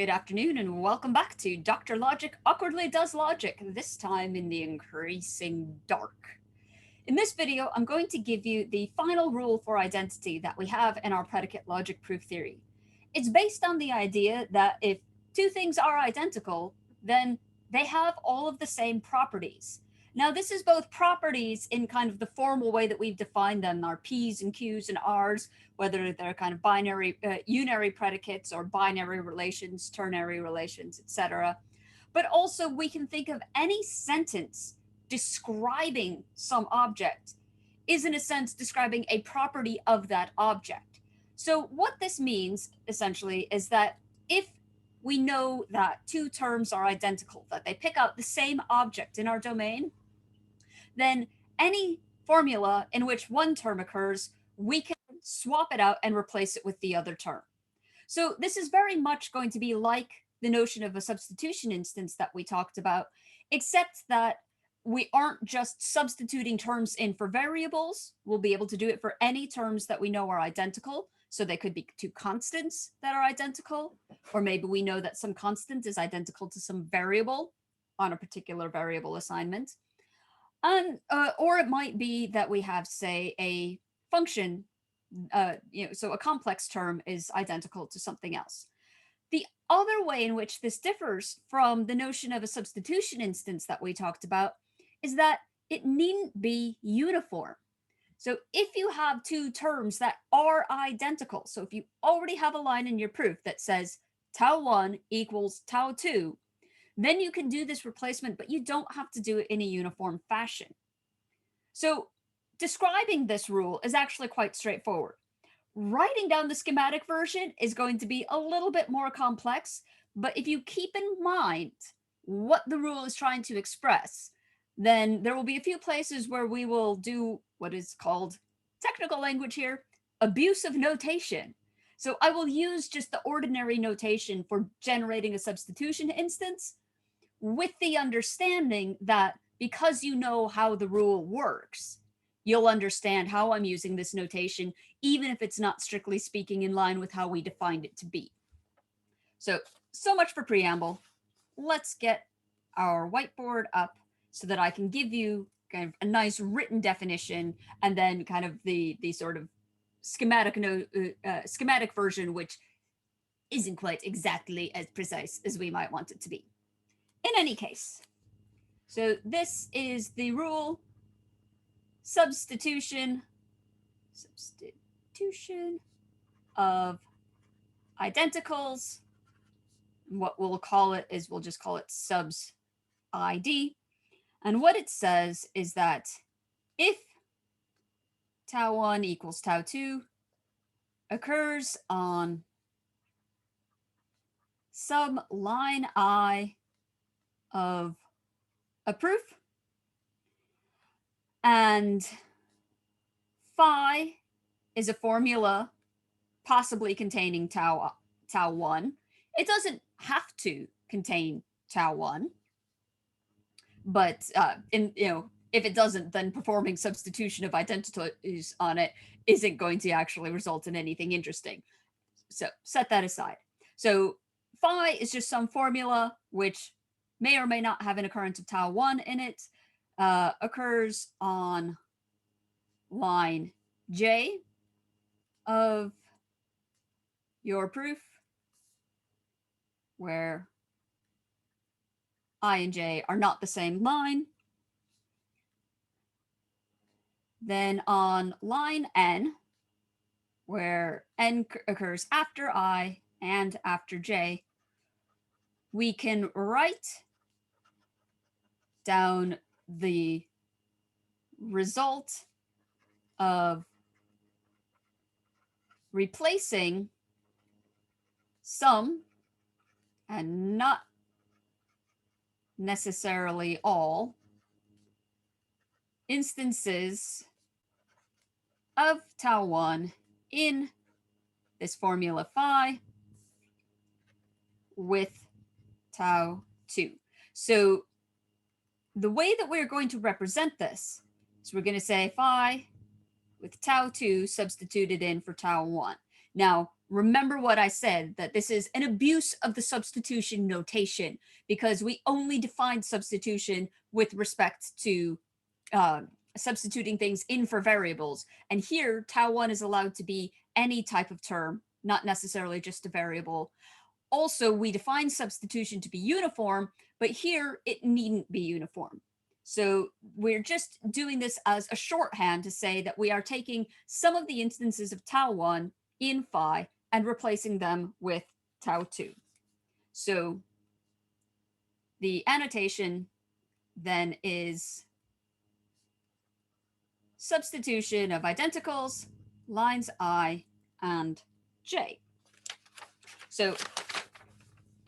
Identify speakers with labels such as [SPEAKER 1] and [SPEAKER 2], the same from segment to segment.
[SPEAKER 1] Good afternoon and welcome back to Dr. Logic Awkwardly Does Logic, this time in the increasing dark. In this video, I'm going to give you the final rule for identity that we have in our predicate logic proof theory. It's based on the idea that if two things are identical, then they have all of the same properties. Now, this is both properties in kind of the formal way that we've defined them, our P's and Q's and R's, whether they're kind of binary, unary predicates or binary relations, ternary relations, etc. But also we can think of any sentence describing some object is in a sense describing a property of that object. So what this means essentially is that if we know that two terms are identical, that they pick out the same object in our domain, then any formula in which one term occurs, we can swap it out and replace it with the other term. So this is very much going to be like the notion of a substitution instance that we talked about, except that we aren't just substituting terms in for variables. We'll be able to do it for any terms that we know are identical. So they could be two constants that are identical, or maybe we know that some constant is identical to some variable on a particular variable assignment. And, or it might be that we have, say, a function, so a complex term is identical to something else. The other way in which this differs from the notion of a substitution instance that we talked about is that it needn't be uniform. So if you have two terms that are identical, so if you already have a line in your proof that says tau1 equals tau2, then you can do this replacement, but you don't have to do it in a uniform fashion. So describing this rule is actually quite straightforward. Writing down the schematic version is going to be a little bit more complex, but if you keep in mind what the rule is trying to express, then there will be a few places where we will do what is called, technical language here, abusive notation. So I will use just the ordinary notation for generating a substitution instance, with the understanding that because you know how the rule works, you'll understand how I'm using this notation, even if it's not strictly speaking in line with how we defined it to be. So much for preamble. Let's get our whiteboard up so that I can give you kind of a nice written definition and then kind of the sort of schematic version, which isn't quite exactly as precise as we might want it to be. In any case, so this is the rule substitution of identicals. What we'll call it is we'll just call it subs ID. And what it says is that if tau1 equals tau2 occurs on some line I of a proof, and phi is a formula possibly containing tau1. It doesn't have to contain tau1, but if it doesn't, then performing substitution of identities on it isn't going to actually result in anything interesting. So set that aside. So phi is just some formula which may or may not have an occurrence of tau1 in it, occurs on line J of your proof, where I and J are not the same line. Then on line N, where N occurs after I and after J, we can write down the result of replacing some and not necessarily all instances of tau1 in this formula phi with tau2. So the way that we're going to represent this is we're going to say phi with tau2 substituted in for tau1. Now, remember what I said, that this is an abuse of the substitution notation because we only define substitution with respect to substituting things in for variables. And here, tau1 is allowed to be any type of term, not necessarily just a variable. Also, we define substitution to be uniform, but here it needn't be uniform. So we're just doing this as a shorthand to say that we are taking some of the instances of tau1 in phi and replacing them with tau2. So the annotation then is substitution of identicals, lines I and J. So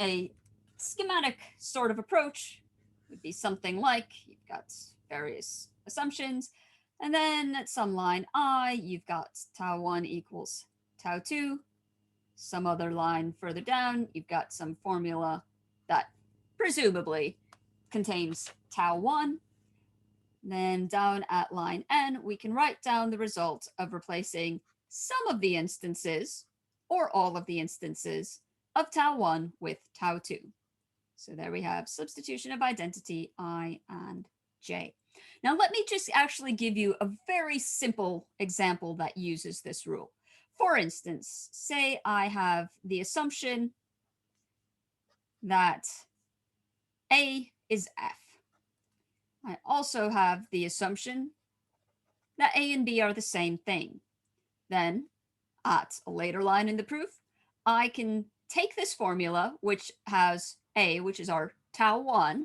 [SPEAKER 1] a schematic sort of approach would be something like, you've got various assumptions, and then at some line I, you've got tau1 equals tau2. Some other line further down, you've got some formula that presumably contains tau1. Then down at line n, we can write down the result of replacing some of the instances or all of the instances of tau1 with tau2. So there we have substitution of identity I and J. Now let me just actually give you a very simple example that uses this rule. For instance, say I have the assumption that A is F. I also have the assumption that A and B are the same thing. Then, at a later line in the proof, I can take this formula, which has A, which is our tau1,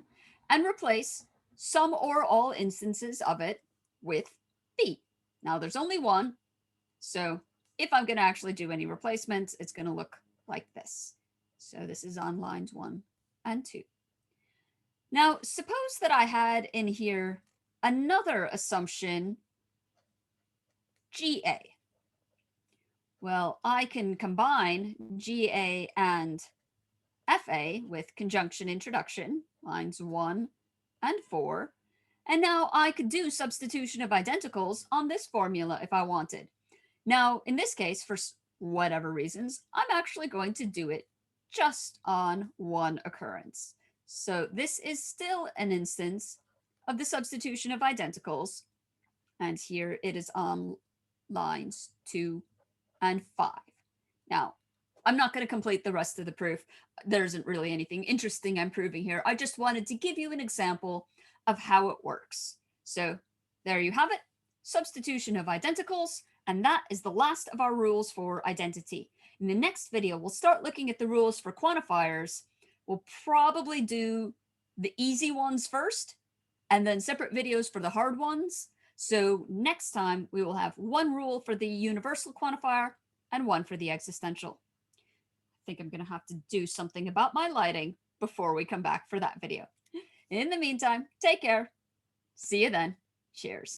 [SPEAKER 1] and replace some or all instances of it with B. Now, there's only one, so if I'm going to actually do any replacements, it's going to look like this. So this is on lines 1 and 2. Now, suppose that I had in here another assumption, GA. Well, I can combine GA and FA with conjunction introduction, lines 1 and 4. And now I could do substitution of identicals on this formula if I wanted. Now, in this case, for whatever reasons, I'm actually going to do it just on one occurrence. So this is still an instance of the substitution of identicals. And here it is on lines 2 and 5. Now, I'm not going to complete the rest of the proof. There isn't really anything interesting I'm proving here. I just wanted to give you an example of how it works. So there you have it, substitution of identicals. And that is the last of our rules for identity. In the next video, we'll start looking at the rules for quantifiers. We'll probably do the easy ones first, and then separate videos for the hard ones. So next time, we will have one rule for the universal quantifier and one for the existential. I think I'm going to have to do something about my lighting before we come back for that video. In the meantime, take care. See you then. Cheers.